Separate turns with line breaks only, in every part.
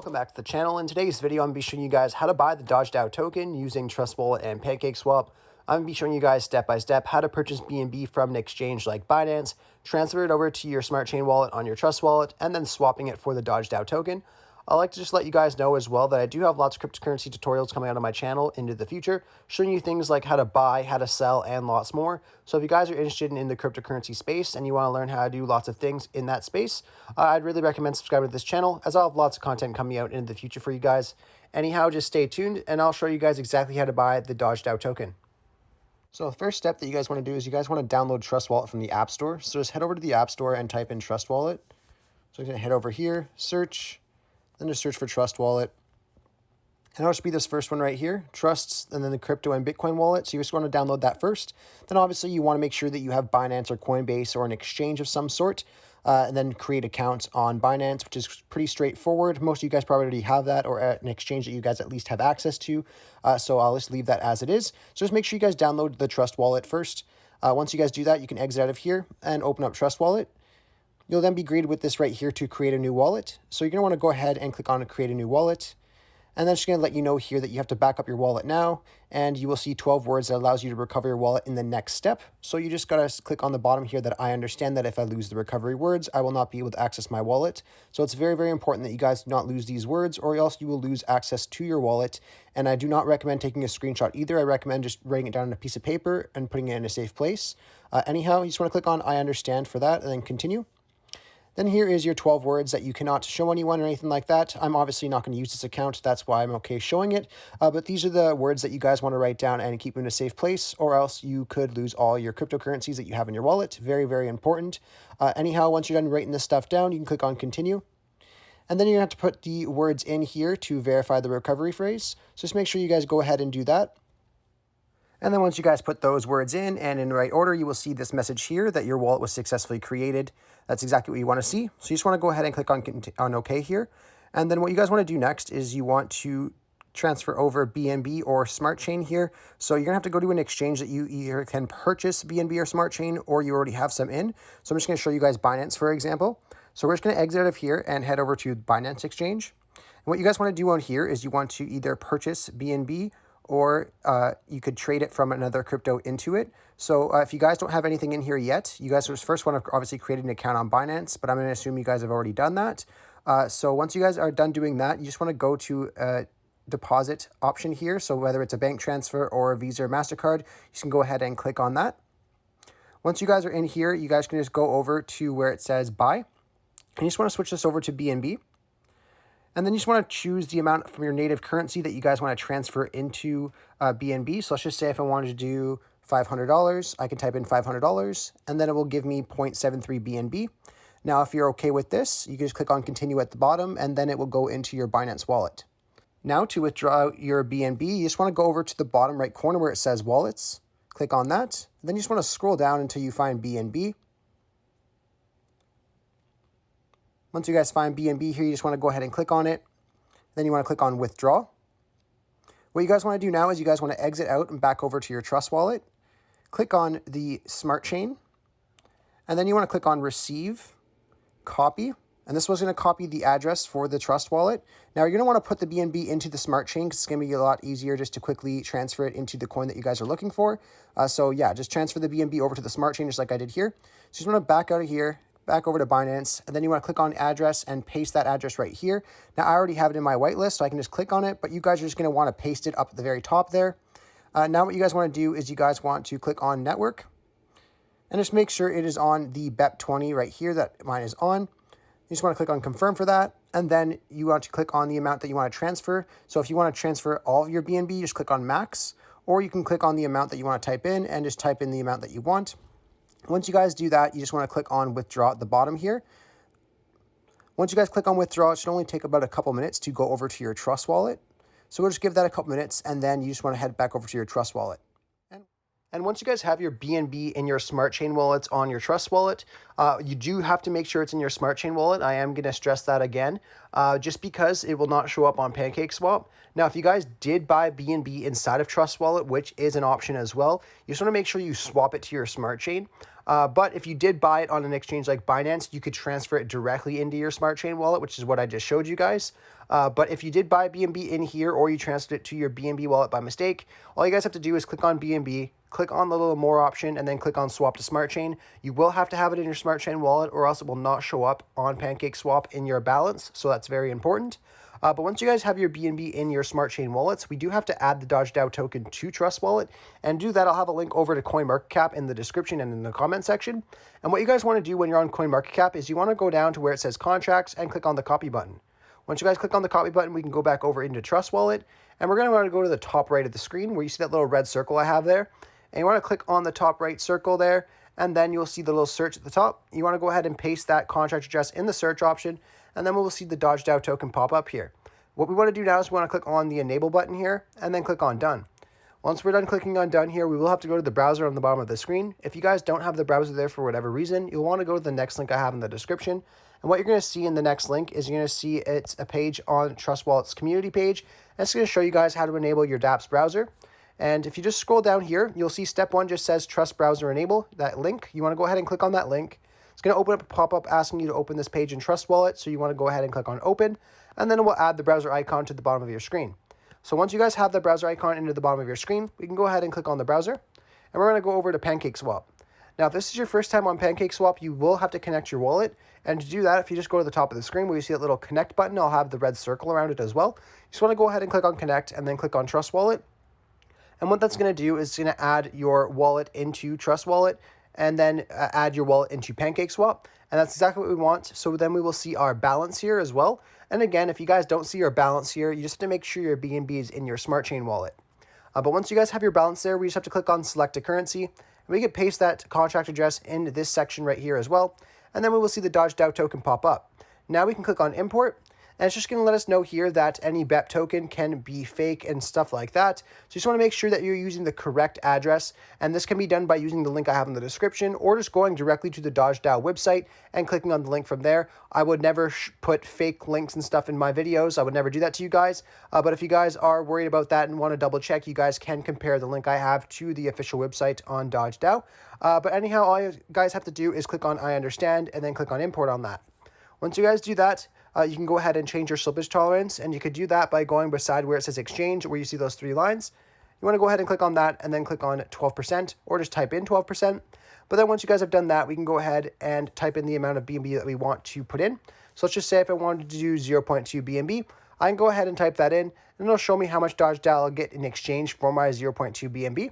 Welcome back to the channel. In today's video, I'm going to be showing you guys how to buy the DogeDao token using Trust Wallet and Pancakeswap. I'm going to be showing you guys step by step how to purchase BNB from an exchange like Binance, transfer it over to your smart chain wallet on your Trust Wallet, and then swapping it for the DogeDao token. I'd like to just let you guys know as well that I do have lots of cryptocurrency tutorials coming out on my channel into the future, showing you things like how to buy, how to sell, and lots more. So if you guys are interested in the cryptocurrency space and you want to learn how to do lots of things in that space, I'd really recommend subscribing to this channel, as I'll have lots of content coming out in the future for you guys. Anyhow, just stay tuned and I'll show you guys exactly how to buy the DogeDao token. So the first step that you guys want to do is you guys want to download Trust Wallet from the App Store. So just head over to the App Store and type in Trust Wallet. So you're going to head over here, search, then just search for Trust Wallet. And it'll just be this first one right here, Trusts, and then the crypto and Bitcoin wallet. So you just want to download that first. Then obviously you want to make sure that you have Binance or Coinbase or an exchange of some sort, and then create accounts on Binance, which is pretty straightforward. Most of you guys probably already have that, or an exchange that you guys at least have access to. So I'll just leave that as it is. So just make sure you guys download the Trust Wallet first. Once you guys do that, you can exit out of here and open up Trust Wallet. You'll then be greeted with this right here to create a new wallet. So you're going to want to go ahead and click on create a new wallet. And then it's going to let you know here that you have to back up your wallet now. And you will see 12 words that allows you to recover your wallet in the next step. So you just got to click on the bottom here that I understand that if I lose the recovery words, I will not be able to access my wallet. So it's very, very important that you guys do not lose these words, or else you will lose access to your wallet. And I do not recommend taking a screenshot either. I recommend just writing it down on a piece of paper and putting it in a safe place. Anyhow, you just want to click on I understand for that and then continue. Then here is your 12 words that you cannot show anyone or anything like that. I'm obviously not going to use this account. That's why I'm okay showing it. But these are the words that you guys want to write down and keep in a safe place, or else you could lose all your cryptocurrencies that you have in your wallet. Very, very important. Anyhow, once you're done writing this stuff down, you can click on continue. And then you're going to have to put the words in here to verify the recovery phrase. So just make sure you guys go ahead and do that. And then once you guys put those words in and in the right order, you will see this message here that your wallet was successfully created. That's exactly what you want to see. So you just want to go ahead and click on OK here. And then what you guys want to do next is you want to transfer over BNB or Smart Chain here. So you're going to have to go to an exchange that you either can purchase BNB or Smart Chain, or you already have some in. So I'm just going to show you guys Binance, for example. So we're just going to exit out of here and head over to Binance Exchange. And what you guys want to do on here is you want to either purchase BNB, or you could trade it from another crypto into it. So if you guys don't have anything in here yet, you guys first want to obviously create an account on Binance, but I'm going to assume you guys have already done that. So once you guys are done doing that, you just want to go to a deposit option here. So whether it's a bank transfer or a Visa or MasterCard, you can go ahead and click on that. Once you guys are in here, you guys can just go over to where it says buy. And you just want to switch this over to BNB. And then you just want to choose the amount from your native currency that you guys want to transfer into BNB. So let's just say if I wanted to do $500, I can type in $500, and then it will give me 0.73 BNB. Now, if you're okay with this, you can just click on continue at the bottom, and then it will go into your Binance wallet. Now, to withdraw your BNB, you just want to go over to the bottom right corner where it says wallets. Click on that. Then you just want to scroll down until you find BNB. Once you guys find BNB here, you just want to go ahead and click on it. Then you want to click on withdraw. What you guys want to do now is you guys want to exit out and back over to your Trust Wallet. Click on the Smart Chain. And then you want to click on receive, copy. And this was going to copy the address for the Trust Wallet. Now you're going to want to put the BNB into the Smart Chain because it's going to be a lot easier just to quickly transfer it into the coin that you guys are looking for. So yeah, just transfer the BNB over to the Smart Chain just like I did here. So you just want to back out of here, back over to Binance, and then you want to click on address and paste that address right here. Now I already have it in my whitelist, so I can just click on it, but you guys are just going to want to paste it up at the very top there. Now what you guys want to do is you guys want to click on network and just make sure it is on the BEP20 right here that mine is on. You just want to click on confirm for that, and then you want to click on the amount that you want to transfer. So if you want to transfer all of your BNB, just click on max, or you can click on the amount that you want to type in and just type in the amount that you want. Once you guys do that, you just want to click on withdraw at the bottom here. Once you guys click on withdraw, it should only take about a couple minutes to go over to your Trust Wallet. So we'll just give that a couple minutes, and then you just want to head back over to your Trust Wallet. And once you guys have your BNB in your Smart Chain wallets on your Trust wallet, you do have to make sure it's in your Smart Chain wallet. I am going to stress that again, just because it will not show up on Pancakeswap. Now, if you guys did buy BNB inside of Trust wallet, which is an option as well, you just want to make sure you swap it to your Smart Chain. But if you did buy it on an exchange like Binance, you could transfer it directly into your Smart Chain wallet, which is what I just showed you guys. But if you did buy BNB in here or you transferred it to your BNB wallet by mistake, all you guys have to do is click on BNB, click on the little more option, and then click on swap to Smart Chain. You will have to have it in your Smart Chain wallet or else it will not show up on Pancakeswap in your balance. So that's very important. But once you guys have your BNB in your Smart Chain wallets, we do have to add the DogeDao token to Trust Wallet. And to do that, I'll have a link over to CoinMarketCap in the description and in the comment section. And what you guys want to do when you're on CoinMarketCap is you want to go down to where it says contracts and click on the copy button. Once you guys click on the copy button, we can go back over into Trust Wallet. And we're going to want to go to the top right of the screen where you see that little red circle I have there. And you want to click on the top right circle there. And then you'll see the little search at the top. You want to go ahead and paste that contract address in the search option. And then we'll see the DogeDao token pop up here. What we want to do now is we want to click on the enable button here and then click on done. Once we're done clicking on done here, we will have to go to the browser on the bottom of the screen. If you guys don't have the browser there for whatever reason, you'll want to go to the next link I have in the description. And what you're going to see in the next link is you're going to see it's a page on Trust Wallet's community page. And it's going to show you guys how to enable your dApps browser. And if you just scroll down here, you'll see step 1 just says Trust Browser Enable, that link. You want to go ahead and click on that link. It's going to open up a pop-up asking you to open this page in Trust Wallet. So you want to go ahead and click on open. And then it will add the browser icon to the bottom of your screen. So once you guys have the browser icon into the bottom of your screen, we can go ahead and click on the browser. And we're going to go over to Pancakeswap. Now, if this is your first time on Pancakeswap, you will have to connect your wallet. And to do that, if you just go to the top of the screen where you see that little connect button, I'll have the red circle around it as well. You just want to go ahead and click on connect and then click on Trust Wallet. And what that's going to do is it's going to add your wallet into Trust Wallet and then add your wallet into Pancakeswap. And that's exactly what we want. So then we will see our balance here as well. And again, if you guys don't see your balance here, you just have to make sure your BNB is in your Smart Chain wallet. But once you guys have your balance there, we just have to click on select a currency. And we can paste that contract address into this section right here as well. And then we will see the DogeDao token pop up. Now we can click on import. And it's just going to let us know here that any BEP token can be fake and stuff like that. So you just want to make sure that you're using the correct address. And this can be done by using the link I have in the description or just going directly to the DogeDao website and clicking on the link from there. I would never put fake links and stuff in my videos. I would never do that to you guys. But if you guys are worried about that and want to double check, you guys can compare the link I have to the official website on DogeDao. But anyhow, all you guys have to do is click on I understand and then click on import on that. Once you guys do that, you can go ahead and change your slippage tolerance, and you could do that by going beside where it says exchange, where you see those 3 lines. You want to go ahead and click on that and then click on 12% or just type in 12%. But then once you guys have done that, we can go ahead and type in the amount of BNB that we want to put in. So let's just say if I wanted to do 0.2 BNB, I can go ahead and type that in, and it'll show me how much DogeDao I'll get in exchange for my 0.2 BNB.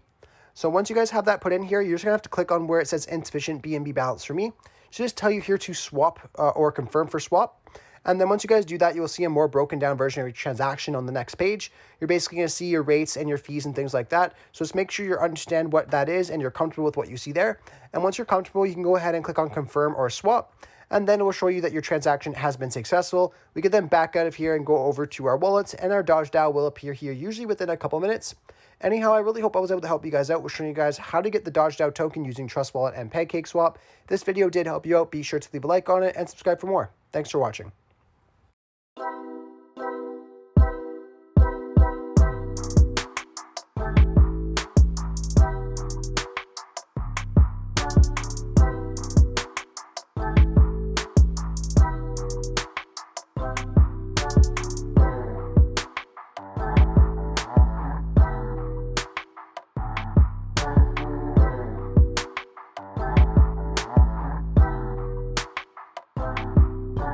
So once you guys have that put in here, you're just going to have to click on where it says insufficient BNB balance for me. It should just tell you here to swap or confirm for swap. And then once you guys do that, you'll see a more broken down version of your transaction on the next page. You're basically going to see your rates and your fees and things like that. So just make sure you understand what that is and you're comfortable with what you see there. And once you're comfortable, you can go ahead and click on confirm or swap. And then it will show you that your transaction has been successful. We could then back out of here and go over to our wallets, and our DogeDao will appear here usually within a couple minutes. Anyhow, I really hope I was able to help you guys out with showing you guys how to get the DogeDao token using Trust Wallet and Pancakeswap. If this video did help you out, be sure to leave a like on it and subscribe for more. Thanks for watching.